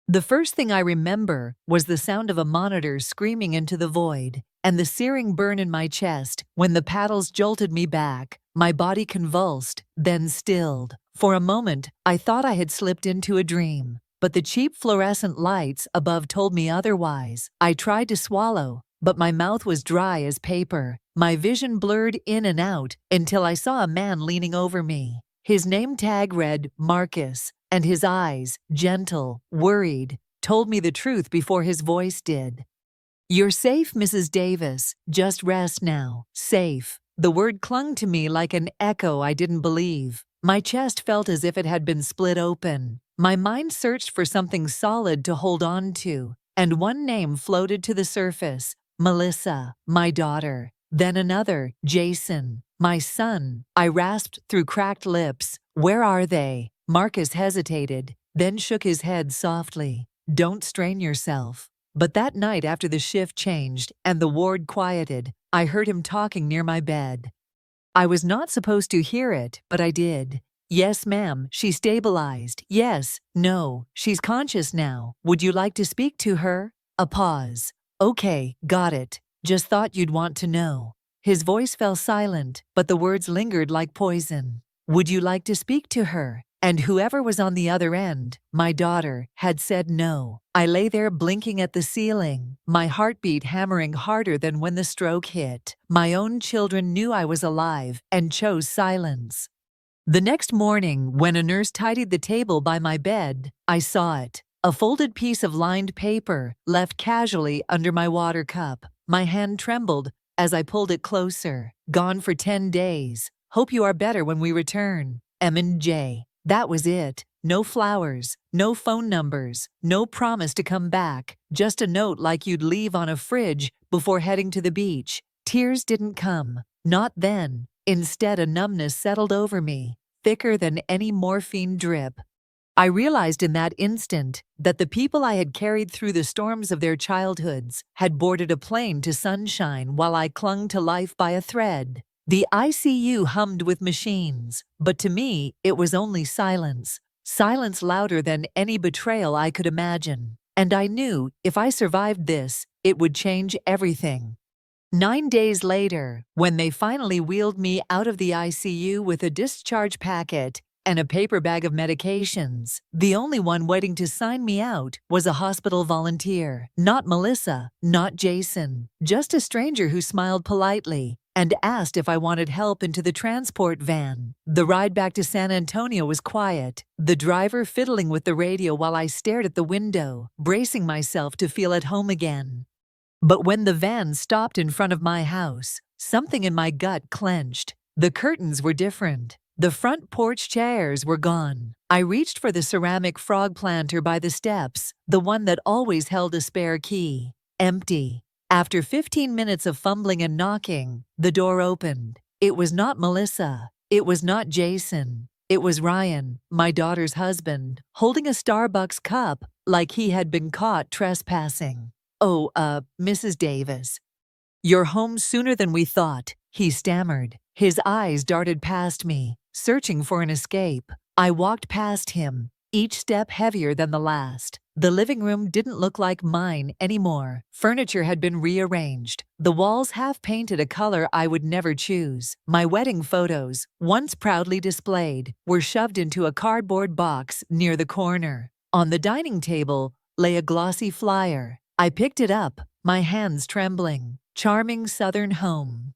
The first thing I remember was the sound of a monitor screaming into the void, and the searing burn in my chest when the paddles jolted me back. My body convulsed, then stilled. For a moment, I thought I had slipped into a dream, but the cheap fluorescent lights above told me otherwise. I tried to swallow, but my mouth was dry as paper. My vision blurred in and out until I saw a man leaning over me. His name tag read Marcus, and his eyes, gentle, worried, told me the truth before his voice did. "You're safe, Mrs. Davis. Just rest now. Safe." The word clung to me like an echo I didn't believe. My chest felt as if it had been split open. My mind searched for something solid to hold on to, and one name floated to the surface: Melissa, my daughter. Then another, Jason, my son. I rasped through cracked lips, "Where are they?" Marcus hesitated, then shook his head softly. "Don't strain yourself." But that night after the shift changed and the ward quieted, I heard him talking near my bed. I was not supposed to hear it, but I did. "Yes, ma'am, she stabilized. Yes, no, she's conscious now. Would you like to speak to her?" A pause. "Okay, got it. Just thought you'd want to know." His voice fell silent, but the words lingered like poison. "Would you like to speak to her?" And whoever was on the other end, my daughter, had said no. I lay there blinking at the ceiling, my heartbeat hammering harder than when the stroke hit. My own children knew I was alive and chose silence. The next morning, when a nurse tidied the table by my bed, I saw it. A folded piece of lined paper, left casually under my water cup. My hand trembled as I pulled it closer. "Gone for 10 days. Hope you are better when we return. M&J." That was it. No flowers, no phone numbers, no promise to come back, just a note like you'd leave on a fridge before heading to the beach. Tears didn't come. Not then. Instead, a numbness settled over me, thicker than any morphine drip. I realized in that instant that the people I had carried through the storms of their childhoods had boarded a plane to sunshine while I clung to life by a thread. The ICU hummed with machines, but to me, it was only silence. Silence louder than any betrayal I could imagine. And I knew if I survived this, it would change everything. 9 days later, when they finally wheeled me out of the ICU with a discharge packet and a paper bag of medications, the only one waiting to sign me out was a hospital volunteer. Not Melissa, not Jason, just a stranger who smiled politely and asked if I wanted help into the transport van. The ride back to San Antonio was quiet, the driver fiddling with the radio while I stared at the window, bracing myself to feel at home again. But when the van stopped in front of my house, something in my gut clenched. The curtains were different. The front porch chairs were gone. I reached for the ceramic frog planter by the steps, the one that always held a spare key. Empty. After 15 minutes of fumbling and knocking, the door opened. It was not Melissa. It was not Jason. It was Ryan, my daughter's husband, holding a Starbucks cup like he had been caught trespassing. "Oh, Mrs. Davis. You're home sooner than we thought," he stammered. His eyes darted past me, searching for an escape. I walked past him, each step heavier than the last. The living room didn't look like mine anymore. Furniture had been rearranged, the walls half-painted a color I would never choose. My wedding photos, once proudly displayed, were shoved into a cardboard box near the corner. On the dining table lay a glossy flyer. I picked it up, my hands trembling. "Charming Southern home.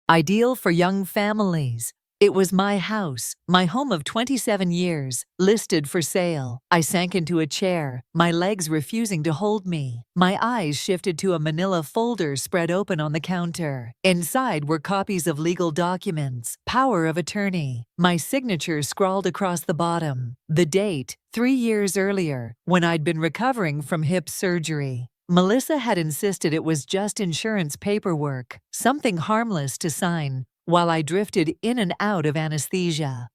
Ideal for young families." It was my house, my home of 27 years, listed for sale. I sank into a chair, my legs refusing to hold me. My eyes shifted to a manila folder spread open on the counter. Inside were copies of legal documents, power of attorney, my signature scrawled across the bottom. The date, 3 years earlier, when I'd been recovering from hip surgery. Melissa had insisted it was just insurance paperwork, something harmless to sign, while I drifted in and out of anesthesia.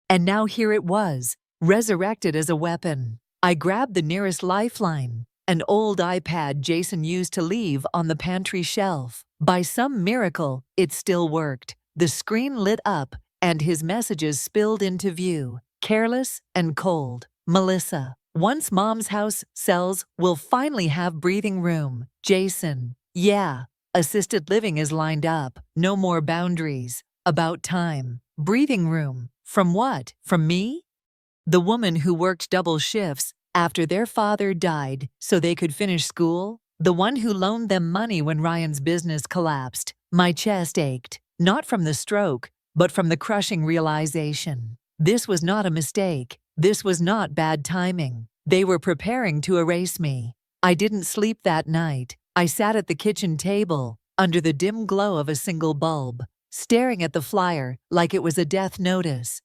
And now here it was, resurrected as a weapon. I grabbed the nearest lifeline, an old iPad Jason used to leave on the pantry shelf. By some miracle, it still worked. The screen lit up, and his messages spilled into view, careless and cold. "Melissa, Once mom's house sells, we'll finally have breathing room. Jason. Yeah. Assisted living is lined up. No more boundaries. About time. Breathing room. From what? From me? The woman who worked double shifts after their father died so they could finish school? The one who loaned them money when Ryan's business collapsed? My chest ached, not from the stroke, but from the crushing realization. This was not a mistake. This was not bad timing. They were preparing to erase me. I didn't sleep that night. I sat at the kitchen table, under the dim glow of a single bulb, staring at the flyer like it was a death notice.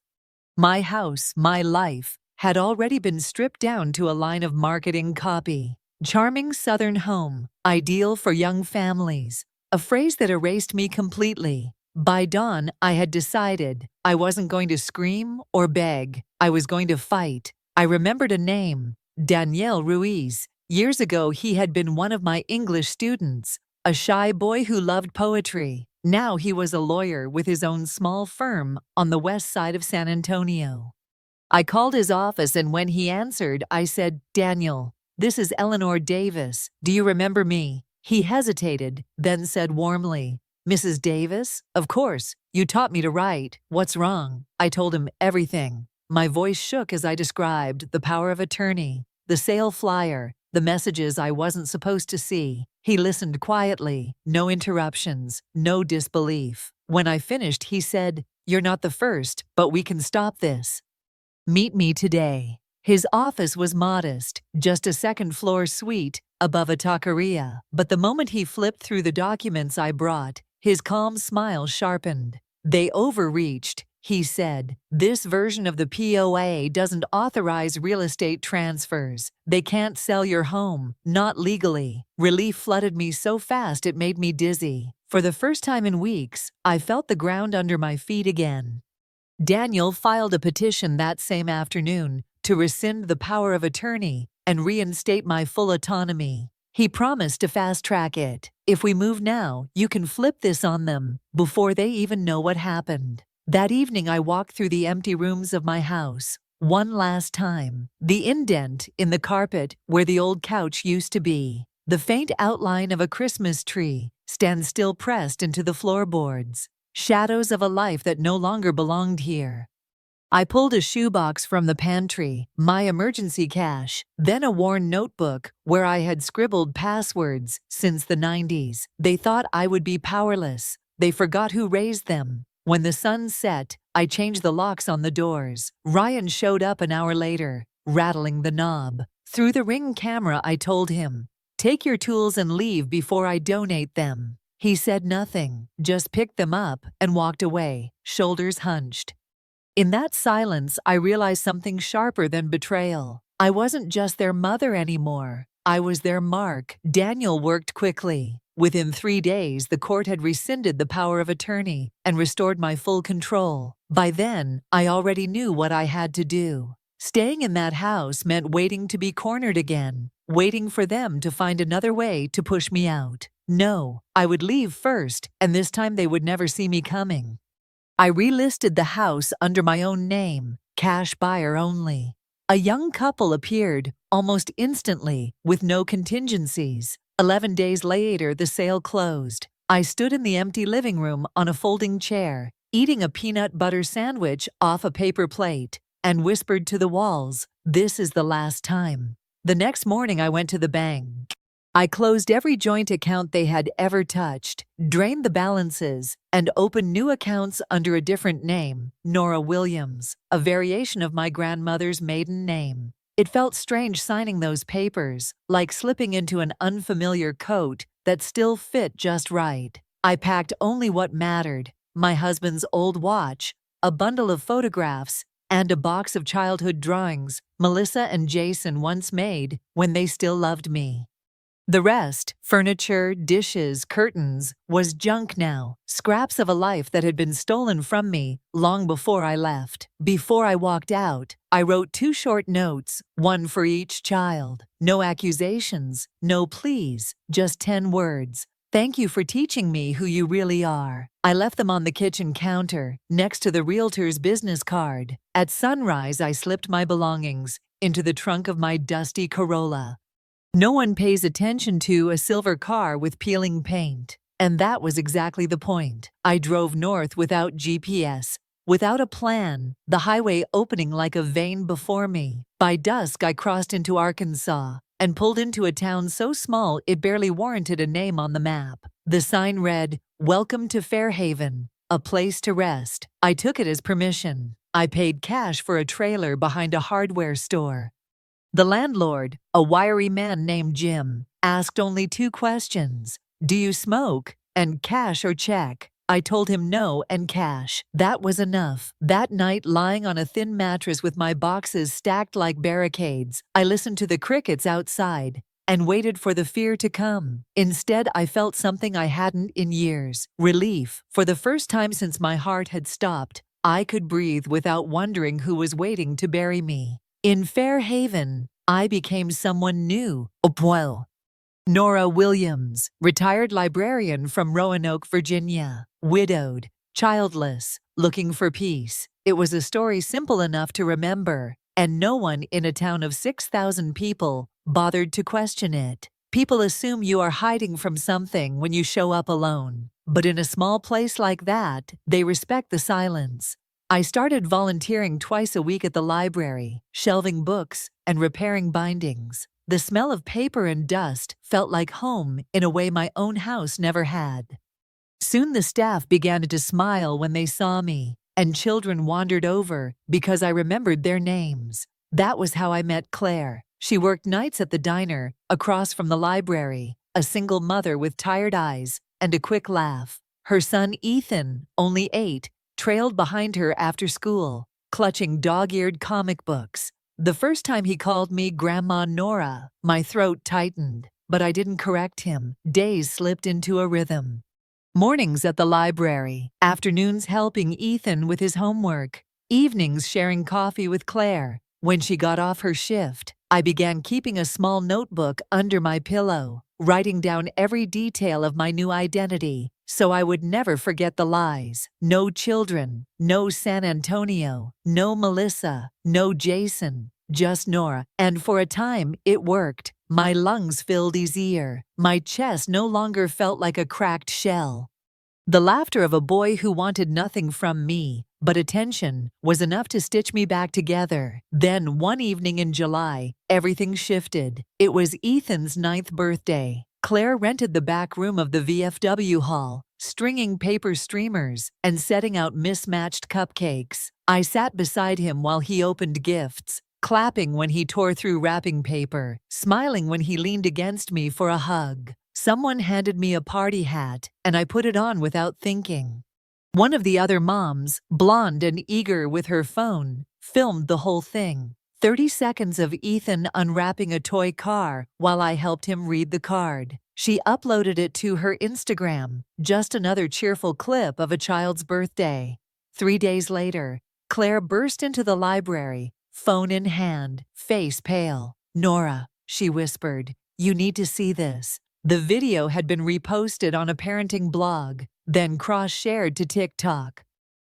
My house, my life, had already been stripped down to a line of marketing copy. Charming southern home, ideal for young families. A phrase that erased me completely. By dawn, I had decided I wasn't going to scream or beg. I was going to fight. I remembered a name, Daniel Ruiz. Years ago, he had been one of my English students, a shy boy who loved poetry. Now he was a lawyer with his own small firm on the west side of San Antonio. I called his office, and when he answered, I said, "Daniel, this is Eleanor Davis. Do you remember me?" He hesitated, then said warmly, "Mrs. Davis? Of course. You taught me to write. What's wrong?" I told him everything. My voice shook as I described the power of attorney, the sale flyer, the messages I wasn't supposed to see. He listened quietly, no interruptions, no disbelief. When I finished, he said, "You're not the first, but we can stop this. Meet me today." His office was modest, just a second-floor suite above a taqueria. But the moment he flipped through the documents I brought, his calm smile sharpened. "They overreached," he said. "This version of the POA doesn't authorize real estate transfers. They can't sell your home, not legally." Relief flooded me so fast it made me dizzy. For the first time in weeks, I felt the ground under my feet again. Daniel filed a petition that same afternoon to rescind the power of attorney and reinstate my full autonomy. He promised to fast-track it. "If we move now, you can flip this on them before they even know what happened." That evening I walked through the empty rooms of my house, one last time. The indent in the carpet where the old couch used to be. The faint outline of a Christmas tree stands still pressed into the floorboards. Shadows of a life that no longer belonged here. I pulled a shoebox from the pantry, my emergency cash, then a worn notebook where I had scribbled passwords since the 90s. They thought I would be powerless. They forgot who raised them. When the sun set, I changed the locks on the doors. Ryan showed up an hour later, rattling the knob. Through the Ring camera, I told him, "Take your tools and leave before I donate them." He said nothing, just picked them up and walked away, shoulders hunched. In that silence, I realized something sharper than betrayal. I wasn't just their mother anymore. I was their mark. Daniel worked quickly. Within 3 days, the court had rescinded the power of attorney and restored my full control. By then, I already knew what I had to do. Staying in that house meant waiting to be cornered again, waiting for them to find another way to push me out. No, I would leave first, and this time they would never see me coming. I relisted the house under my own name, cash buyer only. A young couple appeared, almost instantly, with no contingencies. 11 days later, the sale closed. I stood in the empty living room on a folding chair, eating a peanut butter sandwich off a paper plate, and whispered to the walls, "This is the last time." The next morning, I went to the bank. I closed every joint account they had ever touched, drained the balances, and opened new accounts under a different name, Nora Williams, a variation of my grandmother's maiden name. It felt strange signing those papers, like slipping into an unfamiliar coat that still fit just right. I packed only what mattered, my husband's old watch, a bundle of photographs, and a box of childhood drawings Melissa and Jason once made when they still loved me. The rest, furniture, dishes, curtains, was junk now, scraps of a life that had been stolen from me long before I left. Before I walked out, I wrote 2 short notes, one for each child. No accusations, no pleas, just 10 words. "Thank you for teaching me who you really are." I left them on the kitchen counter, next to the realtor's business card. At sunrise, I slipped my belongings into the trunk of my dusty Corolla. No one pays attention to a silver car with peeling paint. And that was exactly the point. I drove north without GPS, without a plan, the highway opening like a vein before me. By dusk, I crossed into Arkansas and pulled into a town so small it barely warranted a name on the map. The sign read, "Welcome to Fairhaven, a place to rest." I took it as permission. I paid cash for a trailer behind a hardware store. The landlord, a wiry man named Jim, asked only 2 questions. "Do you smoke?" and "Cash or check?" I told him no and cash. That was enough. That night, lying on a thin mattress with my boxes stacked like barricades, I listened to the crickets outside and waited for the fear to come. Instead, I felt something I hadn't in years. Relief. For the first time since my heart had stopped, I could breathe without wondering who was waiting to bury me. In Fairhaven, I became someone new. Nora Williams, retired librarian from Roanoke, Virginia, widowed, childless, looking for peace. It was a story simple enough to remember, and no one in a town of 6,000 people bothered to question it. People assume you are hiding from something when you show up alone, but in a small place like that, they respect the silence. I started volunteering twice a week at the library, shelving books and repairing bindings. The smell of paper and dust felt like home in a way my own house never had. Soon the staff began to smile when they saw me, and children wandered over because I remembered their names. That was how I met Claire. She worked nights at the diner across from the library, a single mother with tired eyes and a quick laugh. Her son Ethan, only 8, trailed behind her after school, clutching dog-eared comic books. The first time he called me Grandma Nora, my throat tightened, but I didn't correct him. Days slipped into a rhythm. Mornings at the library, afternoons helping Ethan with his homework, evenings sharing coffee with Claire. When she got off her shift, I began keeping a small notebook under my pillow, writing down every detail of my new identity, so I would never forget the lies. No children, no San Antonio, no Melissa, no Jason, just Nora. And for a time, it worked. My lungs filled easier. My chest no longer felt like a cracked shell. The laughter of a boy who wanted nothing from me but attention was enough to stitch me back together. Then, one evening in July, everything shifted. It was Ethan's 9th birthday. Claire rented the back room of the VFW hall, stringing paper streamers and setting out mismatched cupcakes. I sat beside him while he opened gifts, clapping when he tore through wrapping paper, smiling when he leaned against me for a hug. Someone handed me a party hat, and I put it on without thinking. One of the other moms, blonde and eager with her phone, filmed the whole thing. 30 seconds of Ethan unwrapping a toy car while I helped him read the card. She uploaded it to her Instagram, just another cheerful clip of a child's birthday. 3 days later, Claire burst into the library, phone in hand, face pale. "Nora," she whispered, "you need to see this." The video had been reposted on a parenting blog, then cross-shared to TikTok.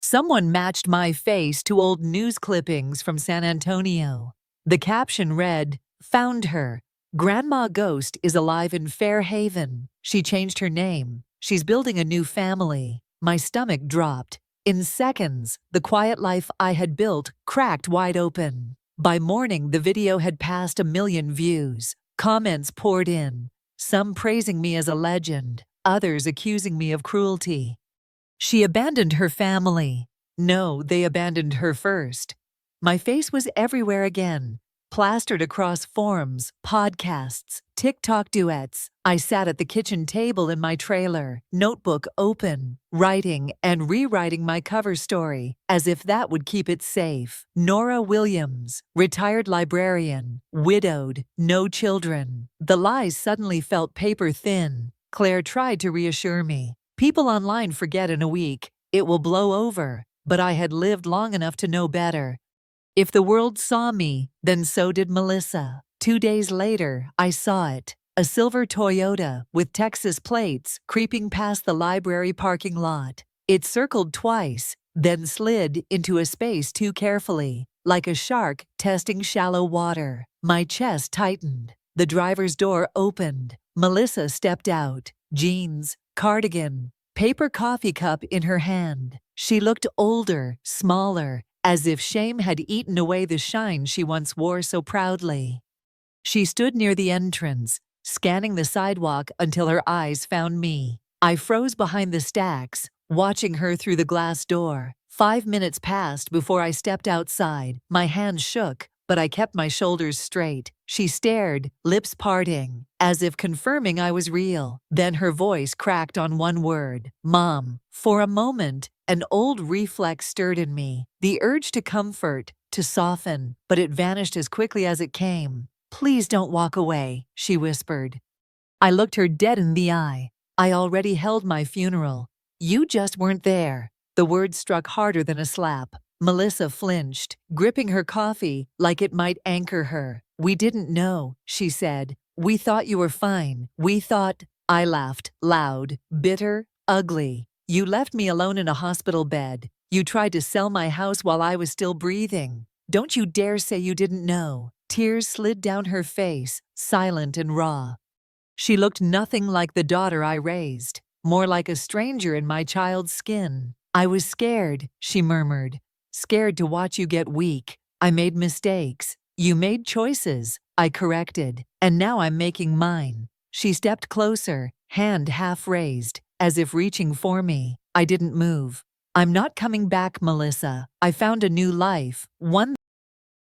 Someone matched my face to old news clippings from San Antonio. The caption read, "Found her. Grandma Ghost is alive in Fairhaven. She changed her name. She's building a new family." My stomach dropped. In seconds, the quiet life I had built cracked wide open. By morning, the video had passed 1 million views. Comments poured in, some praising me as a legend, others accusing me of cruelty. She abandoned her family. No, they abandoned her first. My face was everywhere again, plastered across forums, podcasts, TikTok duets. I sat at the kitchen table in my trailer, notebook open, writing and rewriting my cover story, as if that would keep it safe. Nora Williams, retired librarian, widowed, no children. The lies suddenly felt paper thin. Claire tried to reassure me. "People online forget in a week. It will blow over." But I had lived long enough to know better. If the world saw me, then so did Melissa. 2 days later, I saw it. A silver Toyota with Texas plates creeping past the library parking lot. It circled twice, then slid into a space too carefully, like a shark testing shallow water. My chest tightened. The driver's door opened. Melissa stepped out, jeans, cardigan, paper coffee cup in her hand. She looked older, smaller, as if shame had eaten away the shine she once wore so proudly. She stood near the entrance, scanning the sidewalk until her eyes found me. I froze behind the stacks, watching her through the glass door. 5 minutes passed before I stepped outside. My hands shook, but I kept my shoulders straight. She stared, lips parting, as if confirming I was real. Then her voice cracked on one word, "Mom." For a moment, an old reflex stirred in me, the urge to comfort, to soften, but it vanished as quickly as it came. "Please don't walk away," she whispered. I looked her dead in the eye. "I already held my funeral. You just weren't there." The words struck harder than a slap. Melissa flinched, gripping her coffee like it might anchor her. "We didn't know," she said. "We thought you were fine. We thought—" I laughed, loud, bitter, ugly. "You left me alone in a hospital bed. You tried to sell my house while I was still breathing. Don't you dare say you didn't know." Tears slid down her face, silent and raw. She looked nothing like the daughter I raised, more like a stranger in my child's skin. "I was scared," she murmured. "Scared to watch you get weak. I made mistakes. You made choices. I corrected. And now I'm making mine." She stepped closer, hand half raised, as if reaching for me. I didn't move. "I'm not coming back, Melissa. I found a new life, one